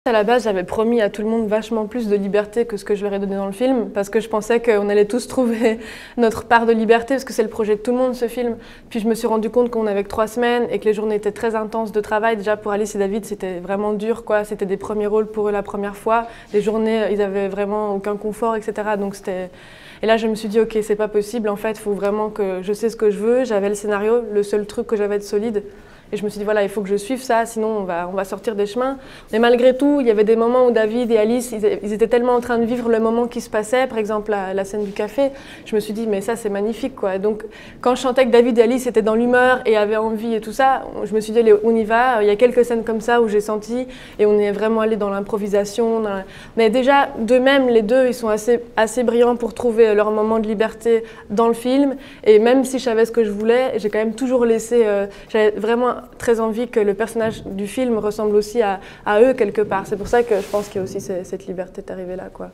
À la base, j'avais promis à tout le monde vachement plus de liberté que ce que je leur ai donné dans le film, parce que je pensais qu'on allait tous trouver notre part de liberté, parce que c'est le projet de tout le monde, ce film. Puis je me suis rendu compte qu'on avait que 3 semaines et que les journées étaient très intenses de travail. Déjà pour Alice et David, c'était vraiment dur, quoi. C'était des premiers rôles pour eux la première fois. Les journées, ils avaient vraiment aucun confort, etc. Donc c'était... Et là, je me suis dit, ok, c'est pas possible. En fait, il faut vraiment que je sais ce que je veux. J'avais le scénario, le seul truc que j'avais de solide. Et je me suis dit, voilà, il faut que je suive ça, sinon on va sortir des chemins. Mais malgré tout, il y avait des moments où David et Alice, ils étaient tellement en train de vivre le moment qui se passait, par exemple la scène du café. Je me suis dit, mais ça, c'est magnifique, quoi. Donc, quand je chantais que David et Alice étaient dans l'humeur et avaient envie et tout ça, je me suis dit, allez, on y va. Il y a quelques scènes comme ça où j'ai senti, et on est vraiment allé dans l'improvisation. Mais déjà, d'eux-mêmes, les deux, ils sont assez brillants pour trouver leur moment de liberté dans le film. Et même si je savais ce que je voulais, j'ai quand même toujours laissé... j'avais vraiment très envie que le personnage du film ressemble aussi à eux quelque part. C'est pour ça que je pense qu'il y a aussi cette liberté d'arriver là, quoi.